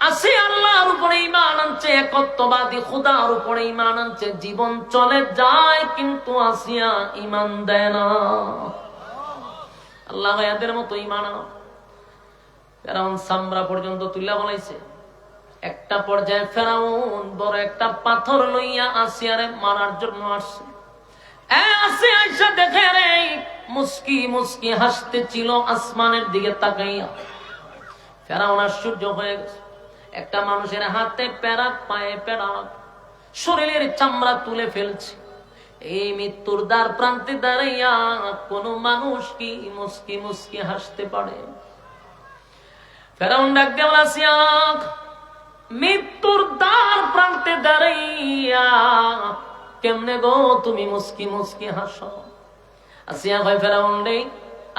আসি আল্লাহর উপরে ঈমান আনছে, একত্ববাদী খোদার উপরে ঈমান আনছে, জীবন চলে যায় কিন্তু আসিয়া ঈমান দেয় না। আল্লাহ এদের মতো ঈমান আনো। ফেরাউন সামরা পর্যন্ত তুইলা বলাইছে। একটা পর্যায়ে ফেরাউন বড় একটা পাথর লইয়া আসিয়ারে মারার জন্য আসছে। আসিয়া আইসা দেখে রে মুস্কি মুস্কি হাসতেছিল আসমানের দিকে তাকাইয়া। ফেরাউন আশ্চর্য হয়ে গেছে। একটা মানুষের হাতে প্যারাক, পায়ে প্যারাক, শরীরের চামড়া তুলে ফেলছে। এই মৃত্যুর দ্বার প্রান্তে দাঁড়াইয়া কোন মানুষ কি মুস্কি মুস্কি হাসতে পারে? ফেরাউন ডাক দিয়ে বলে, আসিয়া মৃত্যুর দ্বার প্রান্তে দাঁড়াইয়া কেমনে গো তুমি মুস্কি মুস্কি হাসো? আসিয়া ভাই ফেরাউন রে,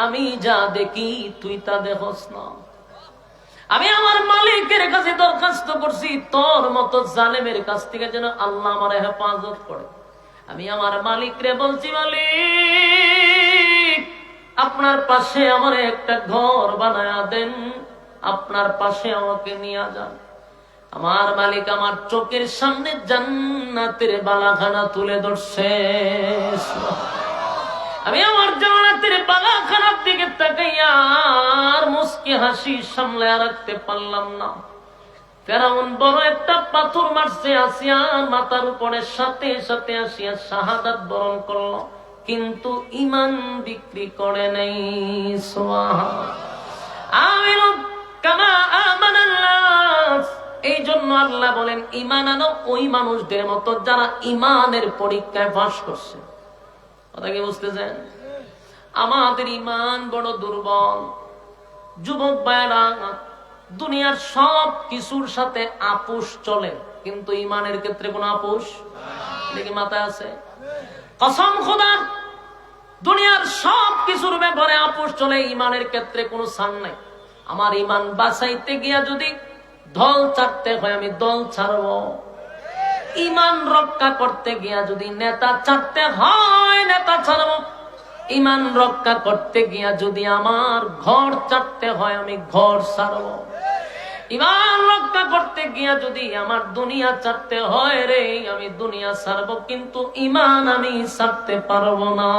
আমি যা দেখি তুই তা দেখোস না। আমি আমার মালিকের কাছে দরখাস্ত করছি তোর মতো জালেমের কাছ থেকে যেন আল্লাহ আমার হেফাজত করে। আমি আমার মালিকরে বলছি, মালিক আপনার পাশে আমার একটা ঘর বানায়া দেন, আপনার পাশে আমাকে নিয়ে যান। আমার মালিক আমার চোখের সামনে জান্নাতের বালাখানা তুলে ধরছে। আমি আমার জান্নাতের বালাখানার দিকে তাকাইয়া আর মুস্কি হাসি সামলে রাখতে পারলাম না। ফেরাউন বড় একটা পাথর মারছে আসিয়া মাথার উপরে, সাথে সাথে আসিয়া শাহাদাত বরণ করলো, কিন্তু ঈমান বিক্রি করে নাই। আমিনু কামা আমানান নাস। এই জন্য আল্লাহ বলেন ঈমান আনো ওই মানুষদের মতো যারা ঈমানের পরীক্ষায় পাস করছে। কথা কি বুঝতেছেন? আমাদের ঈমান বড় দুর্বল। যুবক ভাইরা, দুনিয়ার সব কিছুর সাথে আপোষ চলে, কিন্তু ঈমানের ক্ষেত্রে কোনো আপোষ নাকি মাথায় আছে? কসম খোদার, দুনিয়ার সব কিছুর ব্যাপারে আপোষ চলে, ঈমানের ক্ষেত্রে কোনো ছাড় নাই। আমার ঈমান বাঁচাইতে গিয়া যদি দল ছাড়তে হয় আমি দল ছাড়ব। ঈমান রক্ষা করতে গিয়া যদি নেতা ছাড়তে হয় নেতা ছাড়ব। ঈমান রক্ষা করতে গিয়া যদি আমার ঘর ছাড়তে হয় আমি ঘর ছাড়ব। ঈমান রক্ষা করতে গিয়া যদি আমার দুনিয়া ছাড়তে হয় রে আমি দুনিয়া ছাড়ব, কিন্তু ঈমান আমি ছাড়তে পারবো না।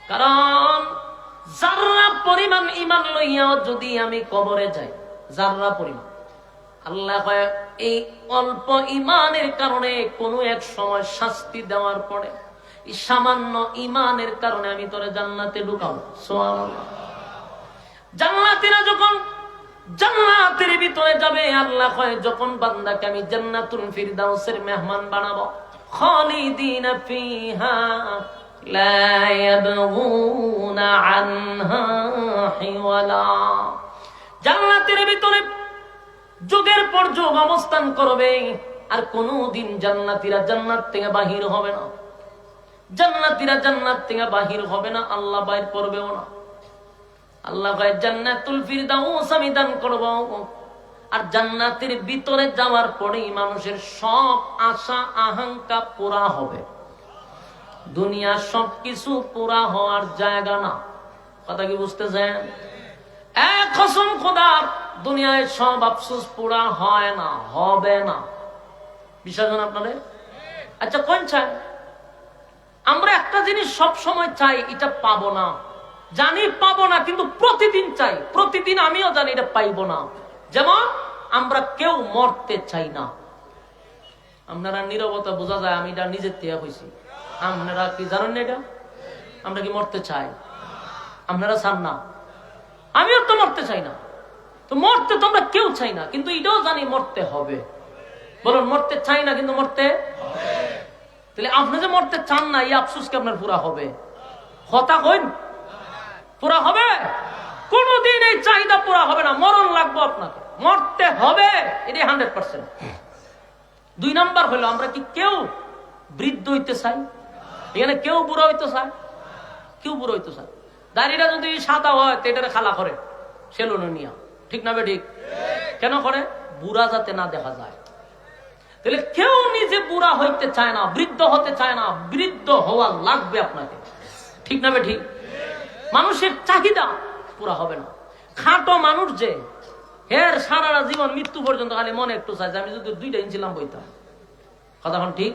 কারণ যাররা পরিমাণ ঈমান লইয়াও যদি আমি কবরে যাই, যাররা পরিমাণ, আল্লাহ কয় এই অল্প ঈমানের কারণে কোনো এক সময় শাস্তি দেওয়ার পরে এই সামান্য ঈমানের কারণে আমি তোরে জান্নাতে ঢুকাবো। সুবহানাল্লাহ। জান্নাতীরা যখন জান্নাতের ভিতরে যাবে, আল্লাহ কয় যখন বান্দাকে আমি জান্নাতুল ফিরদাউসের মেহমান বানাবো, খালিদিনা ফিহা লা ইয়াবগুনা আনহা হিওয়ালা। জান্নাতের ভিতরে যুগের পর যুগ অবস্থান করবে, আর কোনদিন জান্নাতীরা জান্নাত থেকে বাহির হবে না। জান্নাতীরা জান্নাত থেকে বাহির হবে না, আল্লাহ বাইর করবেও না। আল্লাহ কয় জান্নাতুল ফিরদাউস আমি দান করব। আর জান্নাতের ভিতরে যাওয়ার পরেই মানুষের সব আশা আকাঙ্ক্ষা পুরা হবে। দুনিয়ার সবকিছু পুরা হওয়ার জায়গা না। কথা কি বুঝতেছেন? এক কসম খোদার, দুনিয়ায় সব আফসোস পুরা হয় না, হবে না। বিশ্বাস হন আপনাদের? আচ্ছা কোন চাই? আমরা একটা জিনিস সব সময় চাই, এটা পাবো না, জানি পাবো না, কিন্তু প্রতিদিন চাই। প্রতিদিন আমিও জানি এটা পাইবো না। যেমন আমরা কেউ মরতে চাই না। আপনারা নীরবতা বোঝা যায়, আমি এটা নিজের থেকে হয়েছি। আপনারা কি জানেন না এটা? আমরা কি মরতে চাই? আপনারা চান না, আমিও তো মরতে চাই না। তো মরতে তো আমরা কেউ চাই না, কিন্তু এটাও জানি মরতে হবে। বলুন, মরতে চাই না কিন্তু মরতে হবে। তাহলে আপনি যে মরতে চান না, এই আফসোস কি আপনার পুরা হবে? কথা কইন, পুরা হবে? কোনদিন এই চাহিদা পুরা হবে না। মরণ লাগবে আপনাকে, মরতে হবে, এটাই 100%। 2 নাম্বার হলো, আমরা কি কেউ বৃদ্ধ হইতে চাই? এখানে কেউ বুড়ো হইতে চায়? কেউ বুড়ো হইতে চায়? দাড়িটা যদি সাদা হয় তো এটারে খালা করে সেলুনে নিয়া, ঠিক না? ঠিক। কেন করে? বুড়া যাতে না দেখা যায়। তাহলে কেউ নিজে বুড়া হইতে চায় না, বৃদ্ধ হতে চায় না। বৃদ্ধ হওয়া লাগবে আপনাকে, ঠিক না? ঠিক। মানুষের চাহিদা পুরা হবে না। খাটো মানুষ যে এর সারা জীবন মৃত্যু পর্যন্ত খালি মনে একটু চাই যে আমি যদি 2টা ইঞ্চি লাম বইতাম। কথা ঠিক?